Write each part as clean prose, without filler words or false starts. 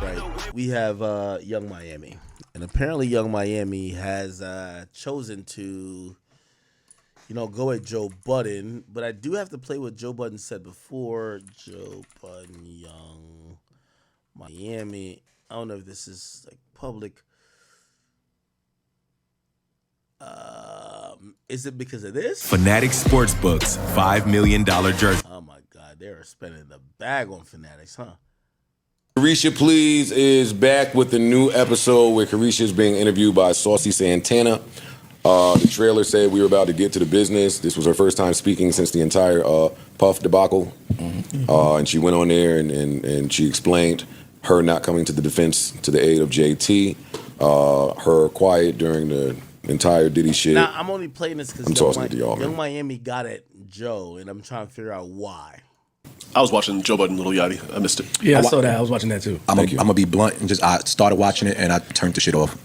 Right. We have Young Miami. And apparently Young Miami has chosen to, go at Joe Budden. But I do have to play what Joe Budden said before. Joe Budden, Young Miami. I don't know if this is like public. Is it because of this? Fanatics Sportsbook's $5 million jersey. Oh my God, they are spending the bag on Fanatics, huh? Caresha Please is back with a new episode where Caresha is being interviewed by Saucy Santana. The trailer said we were about to get to the business. This was her first time speaking since the entire Puff debacle. And she went on there and she explained her not coming to the defense to the aid of JT, her quiet during the entire Diddy shit. Now, I'm only playing this because Young Miami got at Joe, and I'm trying to figure out why. I was watching Joe Budden, Little Yachty. I missed it. Yeah, I saw that. I was watching that too. I'm gonna be blunt and I started watching it and I turned the shit off.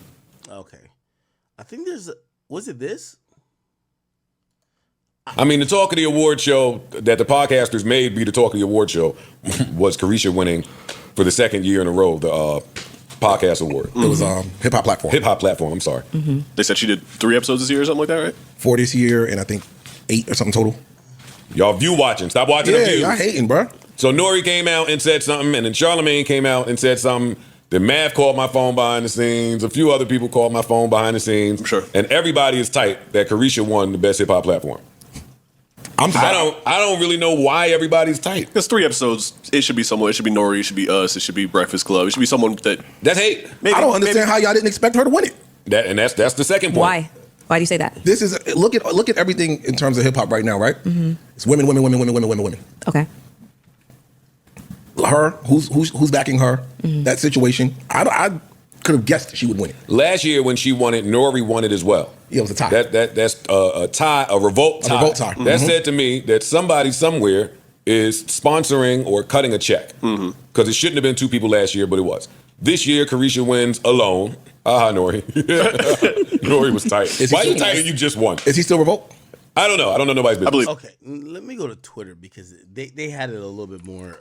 Okay, I think was it this? I mean, the Talk of the Award show that the podcasters made be the Talk of the Award show was Caresha winning for the second year in a row the podcast award. It was Hip Hop Platform. Hip Hop Platform. I'm sorry. They said she did 3 episodes this year or something like that, right? 4 this year and I think 8 or something total. Y'all view watching. Stop watching the view. Yeah, y'all hating, bro. So Nori came out and said something, and then Charlamagne came out and said something. Then Mav called my phone behind the scenes. A few other people called my phone behind the scenes. I'm sure. And everybody is tight that Caresha won the best hip hop platform. I don't really know why everybody's tight. Because 3 episodes, it should be someone. It should be Nori. It should be us. It should be Breakfast Club. It should be someone that's hate. Maybe, I don't understand how y'all didn't expect her to win it. That's the second point. Why? Why do you say that? This is look at everything in terms of hip hop right now, right? Mm-hmm. It's women. Okay. Her, who's backing her? Mm-hmm. That situation, I could have guessed she would win it. Last year when she won it, Nori won it as well. Yeah, it was a tie. That's a tie, a revolt tie. Mm-hmm. That said to me that somebody somewhere is sponsoring or cutting a check. Because it shouldn't have been 2 people last year, but it was. This year, Caresha wins alone. Nori. Nori was tight. Why are you tight and you just won? Is he still revolt? I don't know. I don't know nobody's business. Okay, let me go to Twitter because they had it a little bit more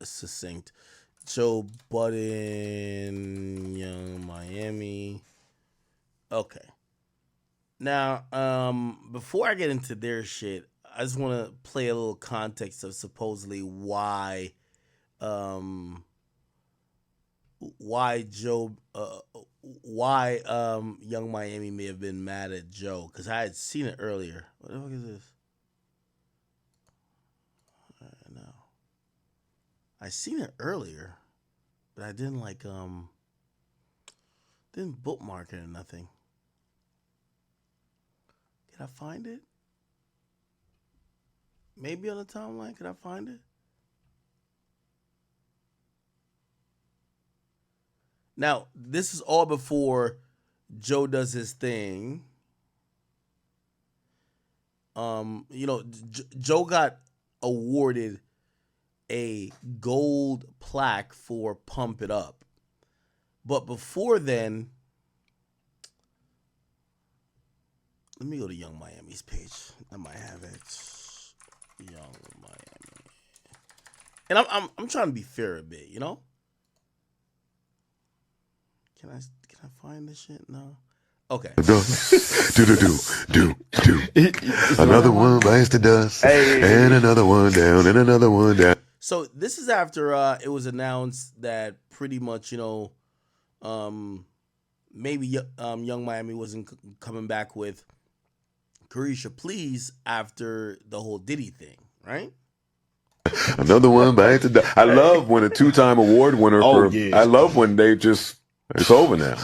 succinct. Joe Budden, Young Miami. Okay. Now, before I get into their shit, I just want to play a little context of supposedly why Young Miami may have been mad at Joe, because I had seen it earlier. What the fuck is this? No, I seen it earlier, but I didn't didn't bookmark it or nothing. Can I find it? Maybe on the timeline. Can I find it? Now, this is all before Joe does his thing. Joe got awarded a gold plaque for Pump It Up. But before then, let me go to Young Miami's page. I might have it. Young Miami. And I'm trying to be fair a bit, Can I find this shit? No. Okay. Do. Another one bites the dust, and another one down, and another one down. So this is after it was announced that pretty much, maybe Young Miami wasn't coming back with Caresha Please after the whole Diddy thing, right? Another one bites the dust. I love when a 2-time award winner. I love when they just. It's over now.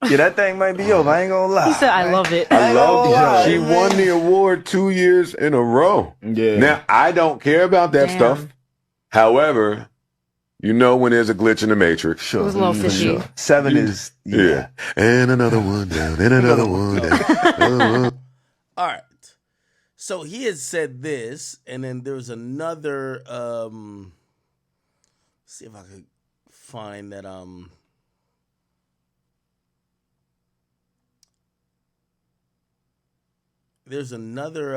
Yeah, that thing might be over. I ain't gonna lie. He said, "I love it." I love it. She won the award 2 years in a row. Yeah. Now I don't care about that stuff. However, when there's a glitch in the matrix. Sure. It was a little fishy. Sure. 7 is yeah. And another one down. And another one down. All right. So he had said this, and then there was another. See if I could find that. There's another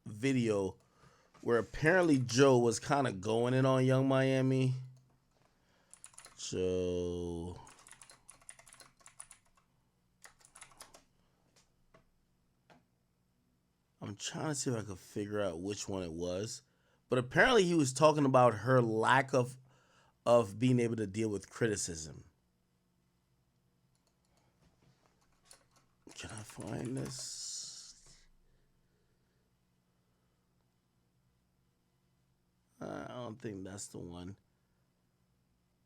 video where apparently Joe was kind of going in on Young Miami. Joe. I'm trying to see if I could figure out which one it was. But apparently he was talking about her lack of being able to deal with criticism. Can I find this? I don't think that's the one.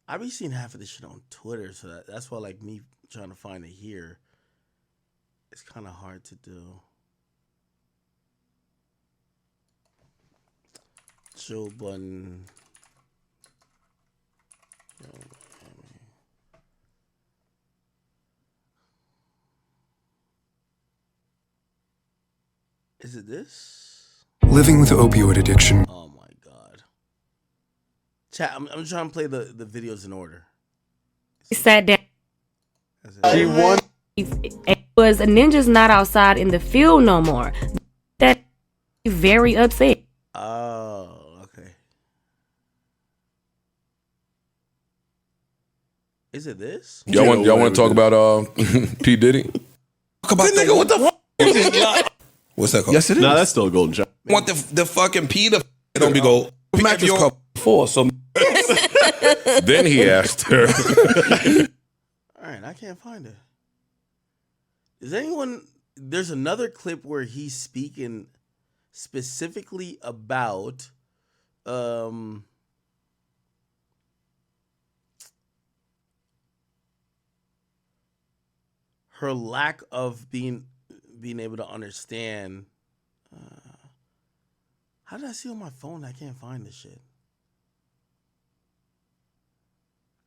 I be seeing half of this shit on Twitter, so that's why like me trying to find it here, it's kind of hard to do. Joe Budden. Is it this? Living with opioid addiction. Oh my God. Chat, I'm trying to play the videos in order. He sat down. She won. It was ninjas not outside in the field no more. That very upset. Oh, okay. Is it this? Y'all want to talk about P. Diddy? Talk about the nigga. What the fuck? What's that called? Yes, it is. No, that's still a golden child. Want the fucking P to don't be gold. Mattress cover before, so Then he asked her. All right, I can't find it. Is anyone? There's another clip where he's speaking specifically about her lack of being able to understand. How did I see on my phone? I can't find this shit.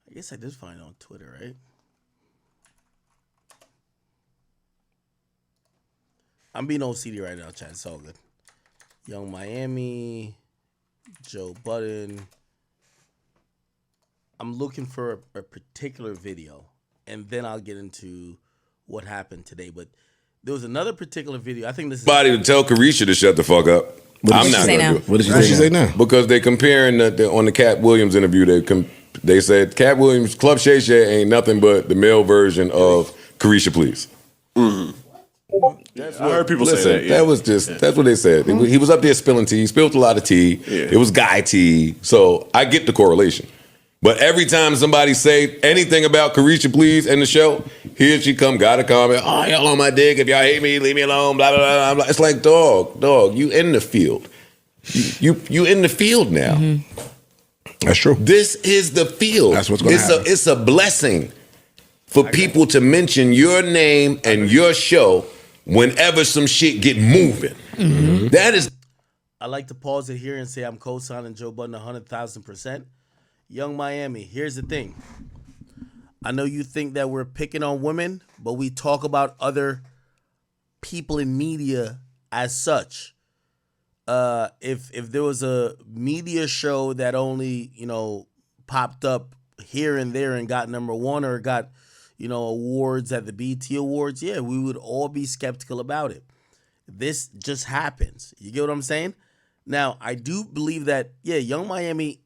I guess I did find it on Twitter, right? I'm being OCD right now, chat. It's all good. Young Miami, Joe Budden. I'm looking for a particular video, and then I'll get into what happened today. But there was another particular video. I think this is Somebody to tell Caresha to shut the fuck up. I'm not gonna do it. what did she say now? Because they comparing on the Cat Williams interview. They said Cat Williams Club Shay Shay ain't nothing but the male version of Caresha Please. I heard people say that. Yeah. That was that's what they said. He was up there spilling tea. He spilled a lot of tea. Yeah. It was guy tea. So I get the correlation. But every time somebody say anything about Caresha Please in the show, here she come, gotta comment. Oh, y'all on my dick. If y'all hate me, leave me alone. Blah blah blah. It's like dog. You in the field. You in the field now. Mm-hmm. That's true. This is the field. That's what's going to happen. It's a blessing for people to mention your name and your show whenever some shit get moving. Mm-hmm. That is. I like to pause it here and say I'm co-signing Joe Budden 100,000%. Young Miami, here's the thing. I know you think that we're picking on women, but we talk about other people in media as such. If there was a media show that only, popped up here and there and got number one or got, awards at the BT Awards, yeah, we would all be skeptical about it. This just happens. You get what I'm saying? Now, I do believe that, yeah, Young Miami,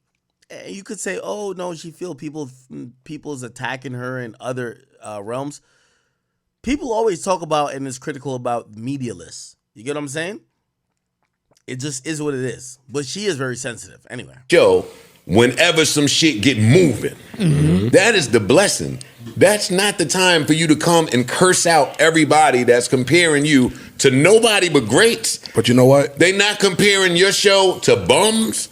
you could say, oh, no, she feels people's attacking her in other realms. People always talk about and is critical about media lists. You get what I'm saying? It just is what it is. But she is very sensitive. Anyway. Show whenever some shit get moving. Mm-hmm. That is the blessing. That's not the time for you to come and curse out everybody that's comparing you to nobody but greats. But you know what? They not comparing your show to bums.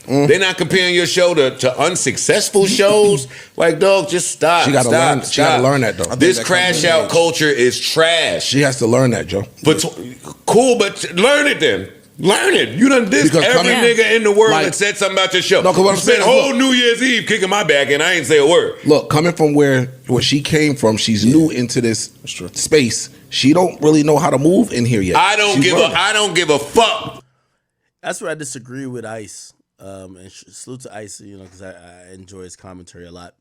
They're not comparing your show to unsuccessful shows. Like, dog, just stop. She gotta learn. She gotta learn that, though. This crash out culture is trash. She has to learn that, Joe. But cool, but learn it then. Learn it. You done dissed every nigga in the world that said something about your show. No, you spent whole New Year's Eve kicking my back and I ain't say a word. Look, coming from where she came from, she's new into this space. She don't really know how to move in here yet. I don't give a fuck. That's where I disagree with Ice. And salute to Ice, because I enjoy his commentary a lot.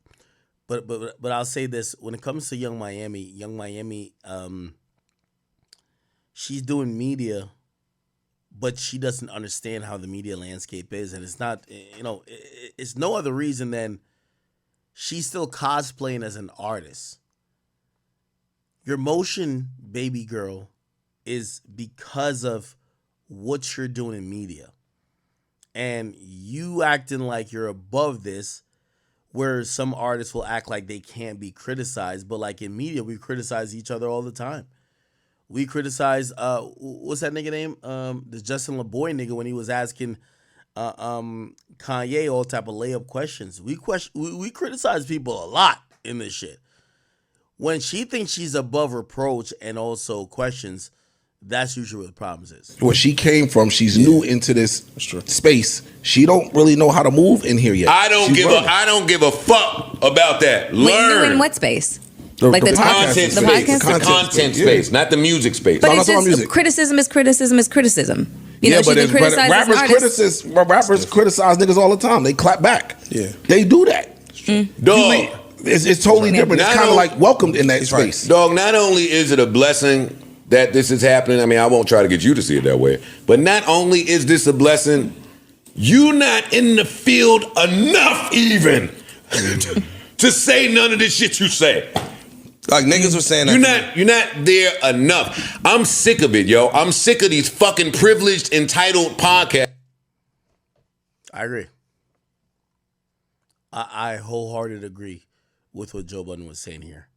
But I'll say this: when it comes to Young Miami, she's doing media, but she doesn't understand how the media landscape is, and it's not, it's no other reason than she's still cosplaying as an artist. Your motion, baby girl, is because of what you're doing in media. And you acting like you're above this, where some artists will act like they can't be criticized, but like in media, we criticize each other all the time. We criticize what's that nigga name? The Justin LeBoy nigga when he was asking Kanye all type of layup questions. We criticize people a lot in this shit. When she thinks she's above reproach and also questions, that's usually what the problems is. Where she came from, she's new into this space. She don't really know how to move in here yet. I don't give a fuck about that. Learn. New in what space? The content space. The content space, not the music space. But it's just criticism is criticism is criticism. You know, but rappers criticize niggas all the time. They clap back. Yeah, they do that. Dog, it's totally different. It's kind of like welcomed in that space. Dog, not only is it a blessing that this is happening, I mean, I won't try to get you to see it that way, but not only is this a blessing, you not in the field enough even to say none of this shit you say. Like niggas were saying that. You're not there enough. I'm sick of it, yo. I'm sick of these fucking privileged, entitled podcasts. I agree. I wholeheartedly agree with what Joe Budden was saying here.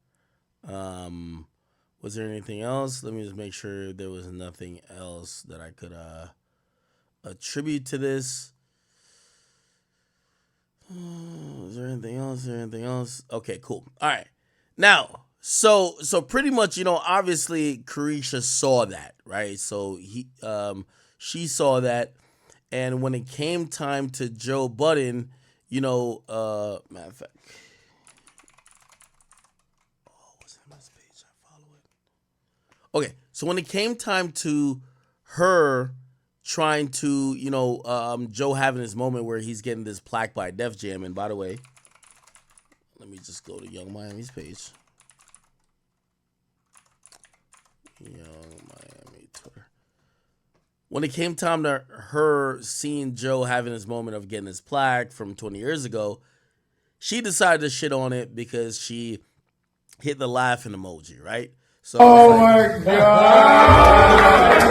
Was there anything else? Let me just make sure there was nothing else that I could attribute to this. Is there anything else? Okay, cool. All right. Now, so pretty much, obviously Caresha saw that, right? So she saw that, and when it came time to Joe Budden, matter of fact, what's the name of this page? I follow it. Okay, so when it came time to her trying to, Joe having his moment where he's getting this plaque by Def Jam, and by the way, let me just go to Young Miami's page. Young Miami Twitter. When it came time to her seeing Joe having his moment of getting his plaque from 20 years ago, she decided to shit on it because she hit the laughing emoji, right? So, oh my God!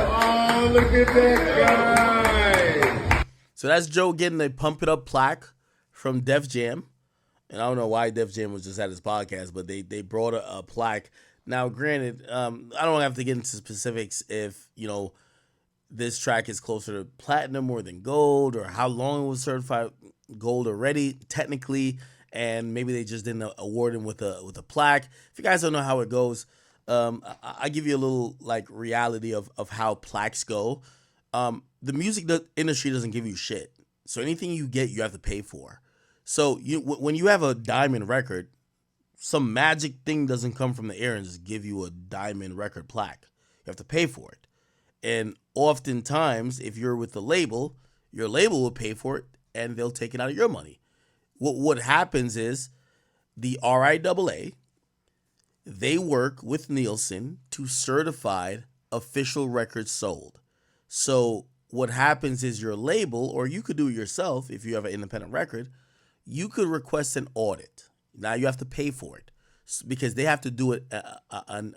Oh, look at that guy! So that's Joe getting a Pump It Up plaque from Def Jam. And I don't know why Def Jam was just at his podcast, but they brought a plaque. Now, granted, I don't have to get into specifics if, this track is closer to platinum more than gold, or how long it was certified gold already, technically, and maybe they just didn't award him with a plaque. If you guys don't know how it goes, I give you a little reality of how plaques go. The music industry doesn't give you shit, so anything you get, you have to pay for. So when you have a diamond record, some magic thing doesn't come from the air and just give you a diamond record plaque. You have to pay for it. And oftentimes, if you're with the label, your label will pay for it and they'll take it out of your money. What happens is the RIAA, they work with Nielsen to certify official records sold. So what happens is your label, or you could do it yourself if you have an independent record, you could request an audit. Now you have to pay for it because they have to do an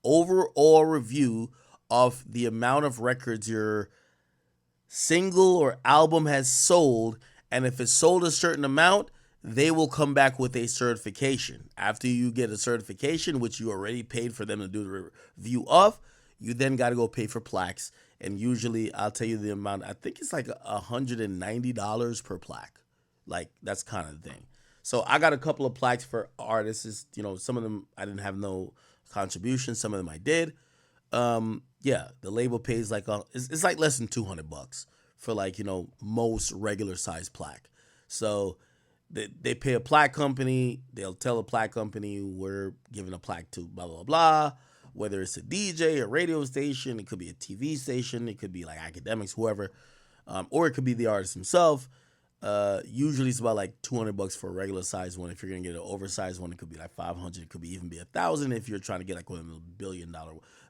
overall review of the amount of records your single or album has sold. And if it's sold a certain amount, they will come back with a certification. After you get a certification, which you already paid for them to do the review of, you then got to go pay for plaques. And usually, I'll tell you the amount, I think it's like $190 per plaque. Like, that's kind of the thing. So I got a couple of plaques for artists. Some of them I didn't have no contribution. Some of them I did. The label pays it's like less than $200 for most regular size plaque. So they pay a plaque company. They'll tell a plaque company we're giving a plaque to blah, blah, blah. Whether it's a DJ, a radio station, it could be a TV station, it could be like Akademiks, whoever, or it could be the artist himself. Usually it's about like $200 for a regular size one. If you're gonna get an oversized one, it could be like 500. It could be even be 1,000 if you're trying to get like one of the $1 billion,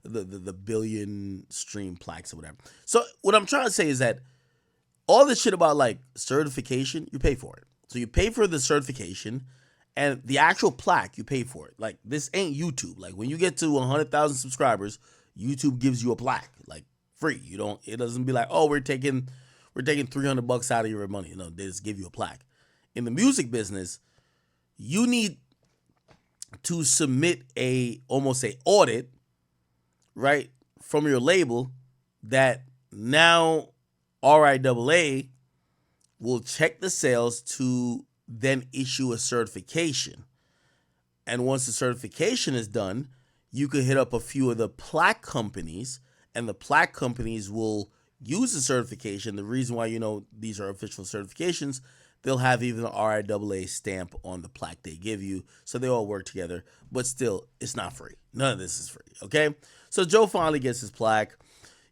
the billion stream plaques or whatever. So what I'm trying to say is that all this shit about like certification, you pay for it. So you pay for the certification, and the actual plaque you pay for it. Like this ain't YouTube. Like when you get to 100,000 subscribers, YouTube gives you a plaque like free. You don't. It doesn't be like, oh, we're taking $300 out of your money. No, they just give you a plaque. In the music business, you need to submit almost a audit, right, from your label that now RIAA will check the sales to then issue a certification. And once the certification is done, you could hit up a few of the plaque companies, and the plaque companies will use the certification. The reason why these are official certifications, they'll have even the RIAA stamp on the plaque they give you. So they all work together, but still, it's not free. None of this is free, okay? So Joe finally gets his plaque.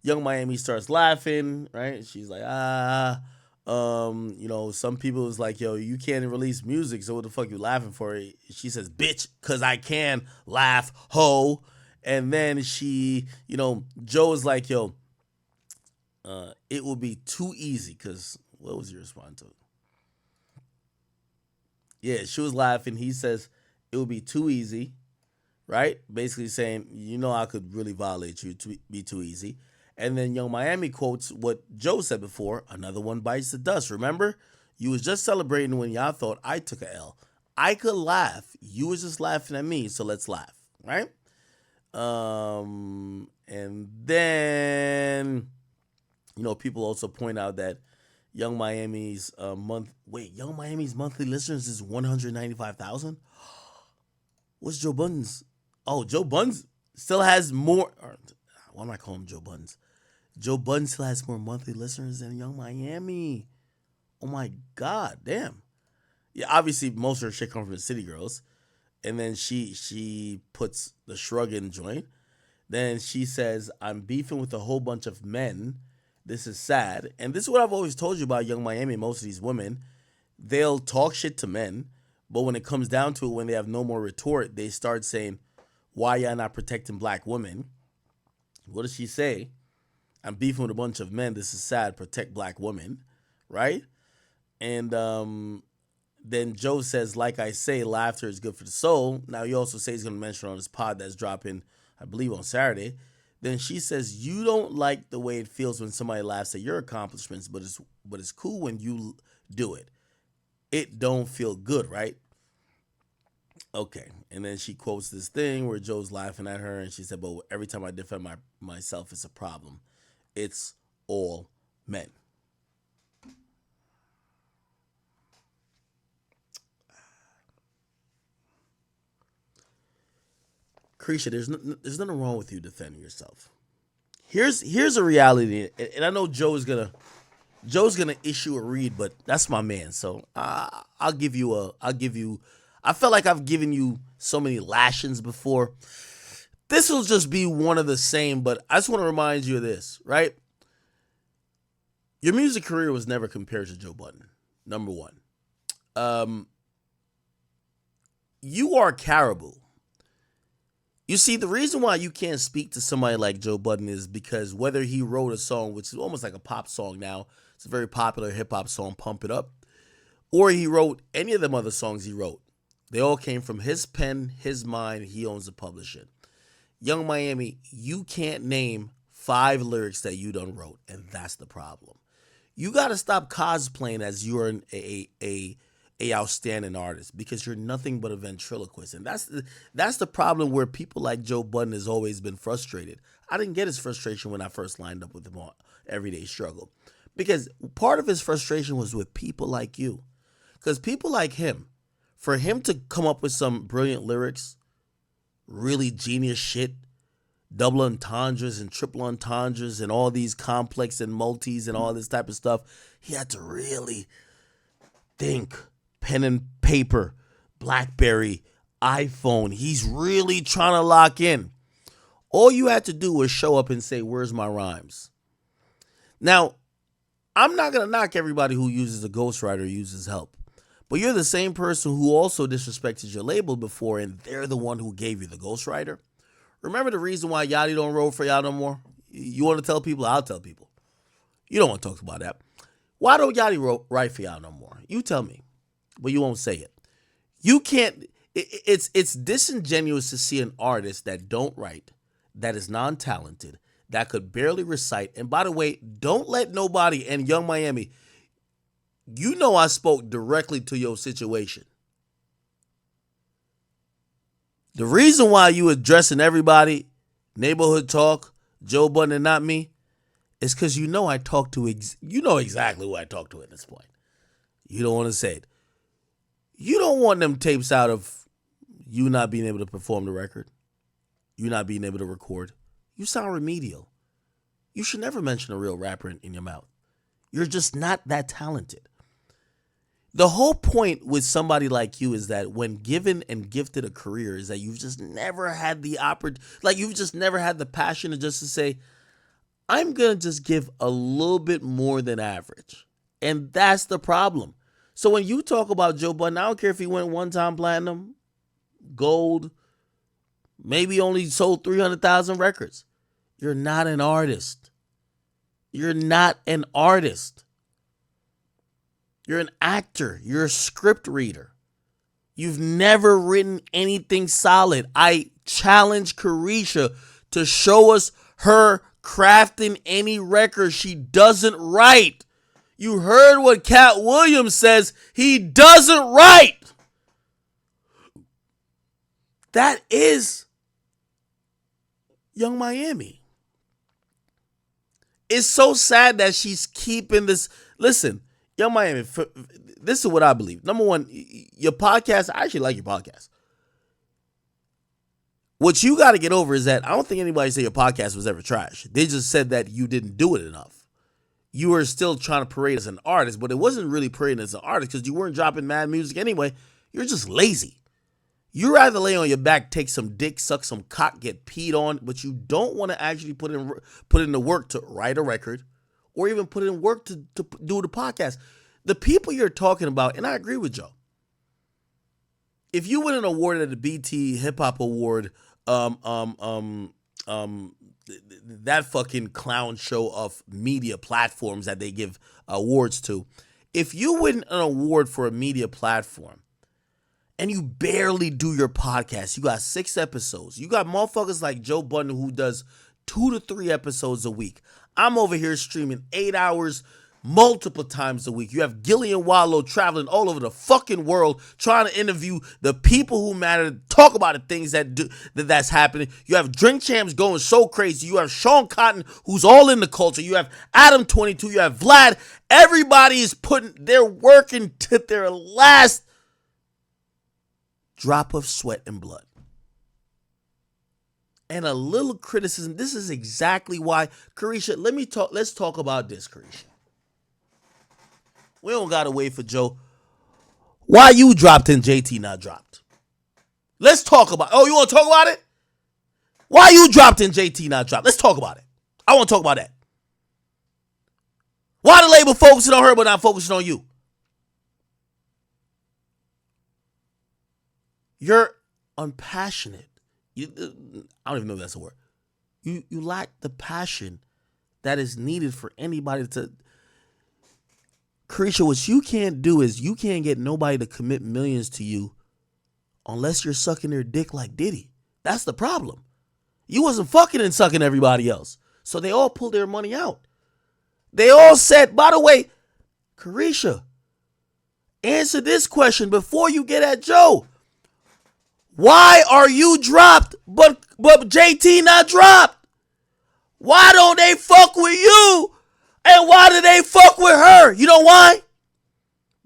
Young Miami starts laughing, right? She's like, some people was like, yo, you can't release music, so what the fuck you laughing for? She says, bitch, cause I can laugh, ho. And then Joe is like, yo, it will be too easy, because what was your response to it? Yeah, she was laughing. He says it would be too easy, right? Basically saying, I could really violate you to be too easy. And then Young Miami quotes what Joe said before, another one bites the dust. Remember, you was just celebrating when y'all thought I took a L. I could laugh. You was just laughing at me, so let's laugh, right? And then, people also point out that Young Miami's monthly listeners is 195,000. What's Joe Budden's? Oh, Joe Budden still has more. Why am I calling him Joe Budden? Joe Budden still has more monthly listeners than Young Miami. Oh my God, damn. Yeah, obviously most of her shit come from the City Girls. And then she puts the shrug in joint. Then she says, I'm beefing with a whole bunch of men. This is sad. And this is what I've always told you about Young Miami. Most of these women, they'll talk shit to men. But when it comes down to it, when they have no more retort, they start saying, why y'all not protecting black women? What does she say? I'm beefing with a bunch of men. This is sad. Protect black women. Right? And then Joe says, like I say, laughter is good for the soul. Now, he also says he's going to mention on his pod that's dropping, I believe, on Saturday. Then she says, you don't like the way it feels when somebody laughs at your accomplishments, but it's cool when you do it. It don't feel good, right? Okay. And then she quotes this thing where Joe's laughing at her, and she said, but every time I defend myself, it's a problem. It's all men. Caresha, there's nothing wrong with you defending yourself. Here's a reality, and I know Joe's gonna issue a read, but that's my man. So I'll give you. I felt like I've given you so many lashings before. This will just be one of the same, but I just want to remind you of this, right? Your music career was never compared to Joe Budden. Number one, you are Caribou. You see, the reason why you can't speak to somebody like Joe Budden is because whether he wrote a song, which is almost like a pop song now, it's a very popular hip-hop song, Pump It Up, or he wrote any of them other songs he wrote, they all came from his pen, his mind. He owns the publisher. Young Miami, you can't name 5 lyrics that you done wrote, and that's the problem. You got to stop cosplaying as you're a outstanding artist, because you're nothing but a ventriloquist. And that's the problem where people like Joe Budden has always been frustrated. I didn't get his frustration when I first lined up with him on Everyday Struggle, because part of his frustration was with people like you. Because people like him, for him to come up with some brilliant lyrics, really genius shit, double entendres and triple entendres and all these complex and multis and all this type of stuff, he had to really think. Pen and paper, BlackBerry, iPhone. He's really trying to lock in. All you had to do was show up and say, where's my rhymes? Now, I'm not going to knock everybody who uses a ghostwriter uses help. But you're the same person who also disrespected your label before, and they're the one who gave you the ghostwriter. Remember the reason why Yachty don't roll for y'all no more? You want to tell people? I'll tell people. You don't want to talk about that. Why don't Yachty write for y'all no more? You tell me, but you won't say it. You can't. It's disingenuous to see an artist that don't write, that is non-talented, that could barely recite. And by the way, don't let nobody, and Young Miami, you know I spoke directly to your situation. The reason why you addressing everybody, neighborhood talk, Joe Budden and not me, is because you know I talk to, you know exactly who I talk to at this point. You don't want to say it. You don't want them tapes out of you not being able to perform the record, you not being able to record. You sound remedial. You should never mention a real rapper in your mouth. You're just not that talented. The whole point with somebody like you is that when given and gifted a career is that you've just never had the you've just never had the passion to just to say, I'm going to just give a little bit more than average. And that's the problem. So when you talk about Joe Budden, I don't care if he went one-time platinum, gold, maybe only sold 300,000 records. You're not an artist. You're not an artist. You're an actor. You're a script reader. You've never written anything solid. I challenge Caresha to show us her crafting any record she doesn't write. You heard what Cat Williams says. He doesn't write. That is Young Miami. It's so sad that she's keeping this. Listen, Young Miami, this is what I believe. Number one, your podcast, I actually like your podcast. What you got to get over is that I don't think anybody said your podcast was ever trash. They just said that you didn't do it enough. You were still trying to parade as an artist, but it wasn't really parading as an artist because you weren't dropping mad music anyway. You're just lazy. You rather lay on your back, take some dick, suck some cock, get peed on, but you don't want to actually put in the work to write a record or even put in work to do the podcast. The people you're talking about, and I agree with Joe. If you win an award at the BT Hip Hop Award, that fucking clown show of media platforms that they give awards to, if you win an award for a media platform and you barely do your podcast, you got 6 episodes, you got motherfuckers like Joe Budden who does 2 to 3 episodes a week. I'm over here streaming 8 hours multiple times a week. You have Gillian Wallow traveling all over the fucking world trying to interview the people who matter, talk about the things that's happening. You have Drink Champs going so crazy. You have Sean Cotton who's all in the culture. You have Adam 22. You have Vlad. Everybody is they're working to their last drop of sweat and blood. And a little criticism. This is exactly why, Caresha, let's talk about this, Caresha. We don't gotta wait for Joe. Why you dropped and JT not dropped? Let's talk about. Oh, you want to talk about it? Why you dropped and JT not dropped? Let's talk about it. I want to talk about that. Why the label focusing on her but not focusing on you? You're unpassionate. I don't even know if that's a word. You lack the passion that is needed for anybody to. Caresha, what you can't do is you can't get nobody to commit millions to you unless you're sucking their dick like Diddy. That's the problem. You wasn't fucking and sucking everybody else. So they all pulled their money out. They all said, by the way, Caresha, answer this question before you get at Joe. Why are you dropped, but JT not dropped? Why don't they fuck with you? And why do they fuck with her? You know why?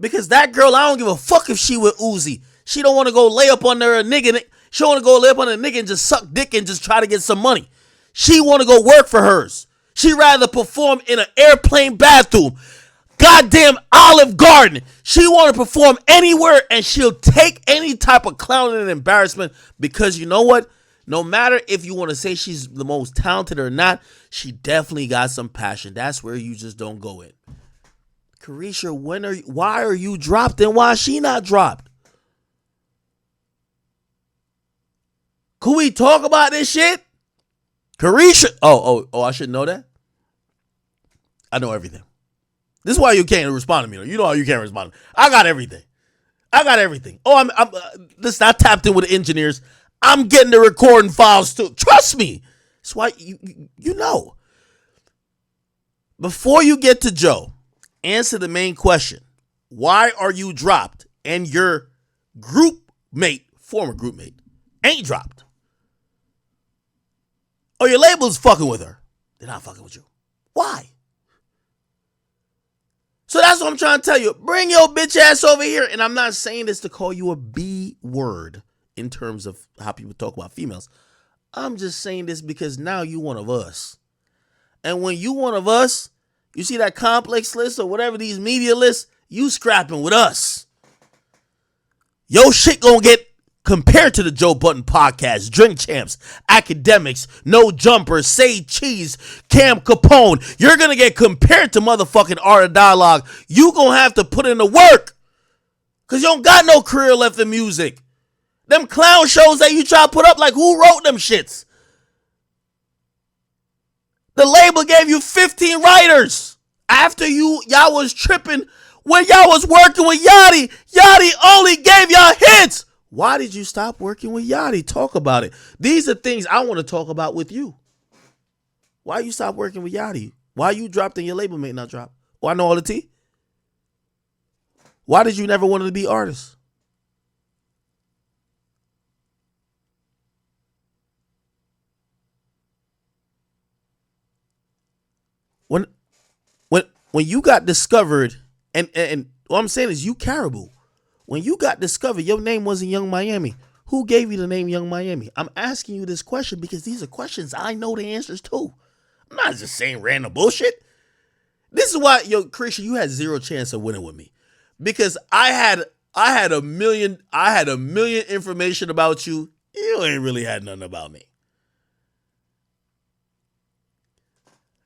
Because that girl, I don't give a fuck if she with Uzi. She don't want to go lay up under a nigga. She don't want to go lay up under a nigga and just suck dick and just try to get some money. She want to go work for hers. She rather perform in an airplane bathroom. Goddamn Olive Garden. She want to perform anywhere and she'll take any type of clowning and embarrassment because you know what? No matter if you want to say she's the most talented or not, she definitely got some passion. That's where you just don't go in. Caresha, why are you dropped and why is she not dropped? Could we talk about this shit? Caresha. Oh, I should know that? I know everything. This is why you can't respond to me. You know how you can't respond. I got everything. Oh, listen, I tapped in with the engineers. I'm getting the recording files too. Trust me. That's why you know. Before you get to Joe, answer the main question. Why are you dropped and your former group mate, ain't dropped? Or your label's fucking with her. They're not fucking with you. Why? So that's what I'm trying to tell you. Bring your bitch ass over here. And I'm not saying this to call you a B word in terms of how people talk about females. I'm just saying this because now you one of us. And when you one of us, you see that complex list or whatever these media lists, you scrapping with us. Your shit gonna get compared to the Joe Budden podcast, Drink Champs, Academics, No Jumper, Say Cheese, Cam Capone. You're gonna get compared to motherfucking Art of Dialogue. You gonna have to put in the work. Cause you don't got no career left in music. Them clown shows that you try to put up, like who wrote them shits? The label gave you 15 writers after y'all was tripping when y'all was working with Yachty. Yachty only gave y'all hits. Why did you stop working with Yachty? Talk about it. These are things I want to talk about with you. Why you stop working with Yachty? Why you dropped and your label mate not drop? Oh, I know all the tea. Why did you never want to be artists? When you got discovered, and what I'm saying is you Caribou. When you got discovered, your name wasn't Young Miami. Who gave you the name Young Miami? I'm asking you this question because these are questions I know the answers to. I'm not just saying random bullshit. This is why, Caresha, you had zero chance of winning with me. Because I had a million information about you. You ain't really had nothing about me.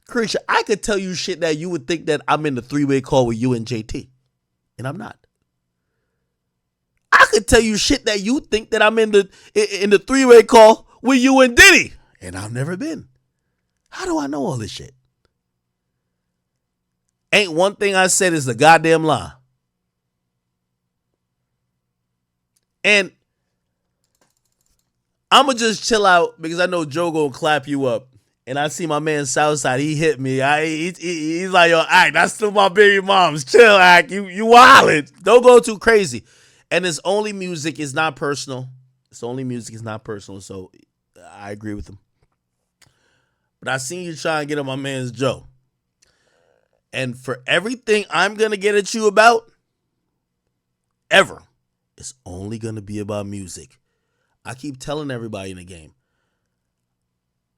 Caresha, I could tell you shit that you would think that I'm in the three-way call with you and JT. And I'm not. I could tell you shit that you think that I'm in the three-way call with you and Diddy. And I've never been. How do I know all this shit? Ain't one thing I said is a goddamn lie. And I'ma just chill out because I know Joe gonna clap you up. And I see my man Southside, he hit me. He's like, yo, Ack, that's still my baby moms. Chill, Ack. You wildin'. Don't go too crazy. And it's only music. It's not personal. It's only music. It's not personal. So I agree with him. But I seen you try and get on my man's Joe. And for everything I'm going to get at you about, ever, it's only going to be about music. I keep telling everybody in the game.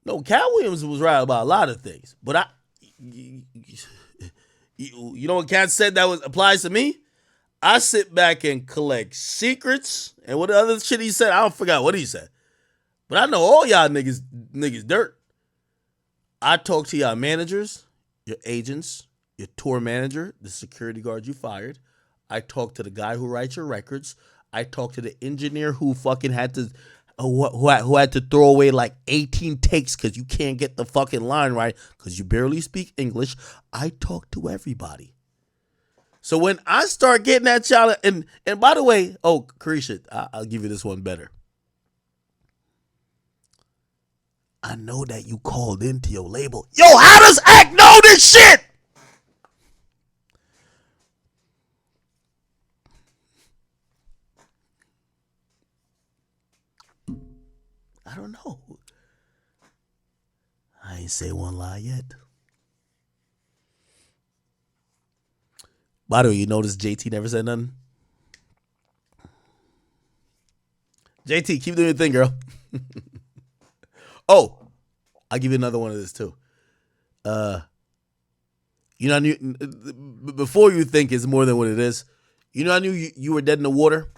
No, Cat Williams was right about a lot of things. But you know what Cat said that applies to me? I sit back and collect secrets. And what the other shit he said, I don't forget what he said. But I know all y'all niggas dirt. I talk to y'all managers, your agents, your tour manager, the security guard you fired. I talk to the guy who writes your records. I talk to the engineer who fucking had to who had to throw away like 18 takes because you can't get the fucking line right because you barely speak English. I talk to everybody. So when I start getting that child, and by the way, Caresha, I'll give you this one better. I know that you called into your label. Yo, how does Act know this shit? I don't know. I ain't say one lie yet. By the way, you notice JT never said nothing? JT, keep doing your thing, girl. Oh, I'll give you another one of this too. I knew before you think it's more than what it is. I knew you were dead in the water.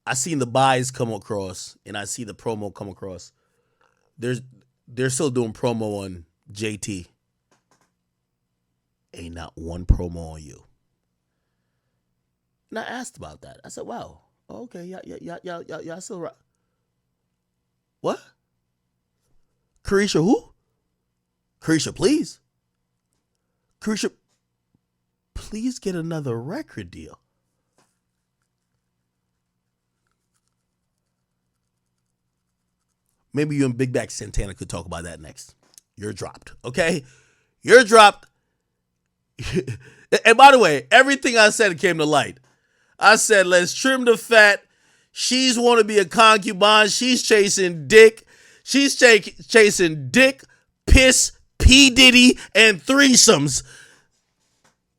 I seen the buys come across, and I see the promo come across. They're still doing promo on JT. ain't not one promo on you. And I asked about that. I said, wow, okay, y'all still right. What? Caresha who? Caresha, please. Caresha, please get another record deal. Maybe you and Big Back Santana could talk about that next. You're dropped, okay? You're dropped. And by the way, everything I said came to light. I said, let's trim the fat. She's want to be a concubine. She's chasing dick. She's chasing dick, piss, P. Diddy, and threesomes.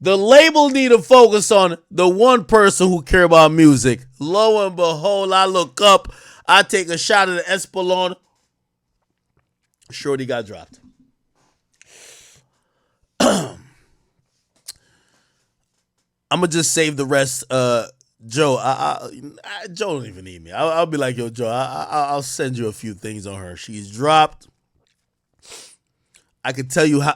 The label need to focus on the one person who care about music. Lo and behold, I look up. I take a shot at the Espelon. Shorty got dropped. I'm going to just save the rest. Joe, Joe don't even need me. I'll be like, yo, Joe, I'll send you a few things on her. She's dropped. I could tell you how.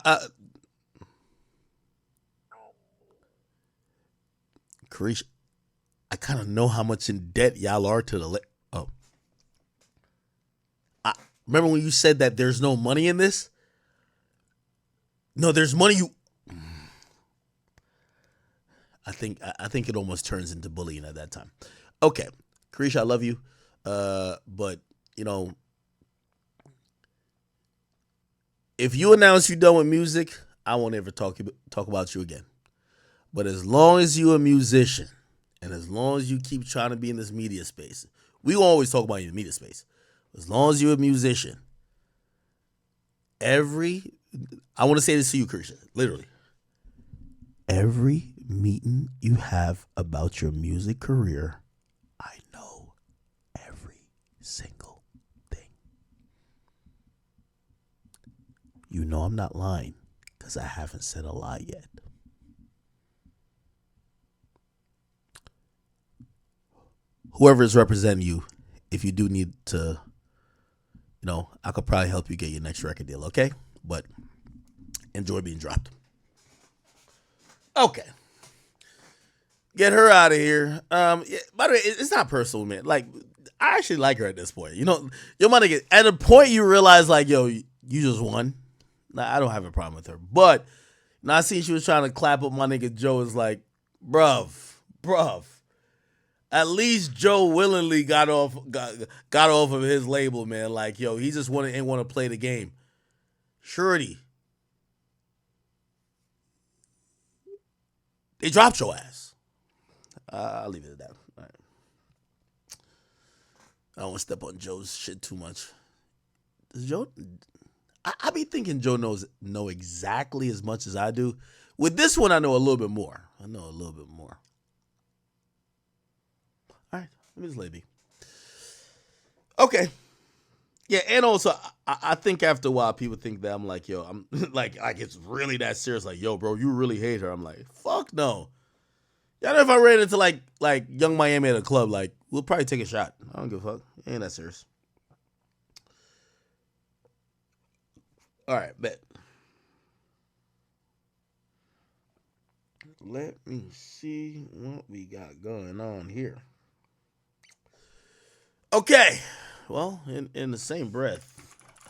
Caresha, I kind of know how much in debt y'all are to the. Remember when you said that there's no money in this? No, there's money. I think it almost turns into bullying at that time. Okay, Caresha, I love you, but you know, if you announce you're done with music, I won't ever talk about you again. But as long as you're a musician, and as long as you keep trying to be in this media space, we will always talk about you in the media space. As long as you're a musician, I want to say this to you, Caresha, literally. Every meeting you have about your music career, I know every single thing. You know I'm not lying because I haven't said a lie yet. Whoever is representing you, if you do need to, I could probably help you get your next record deal, okay? But enjoy being dropped. Okay. Get her out of here. By the way, it's not personal, man. Like, I actually like her at this point. Your money get at a point you realize, like, yo, you just won. Nah, I don't have a problem with her. But I seen she was trying to clap up my nigga Joe. Is like, bruv. At least Joe willingly got off of his label, man. Like, yo, he just ain't want to play the game. Shorty, they dropped your ass. I'll leave it at that. All right. I don't want to step on Joe's shit too much. Does Joe? I be thinking Joe know exactly as much as I do. With this one, I know a little bit more. All right, let me just let it be. Okay. Yeah, and also, I think after a while, people think that I'm like, yo, I'm like it's really that serious. Like, yo, bro, you really hate her. I'm like, fuck no. Y'all know if I ran into like Young Miami at a club, like, we'll probably take a shot. I don't give a fuck. It ain't that serious. All right, bet. Let me see what we got going on here. Okay. Well, in the same breath,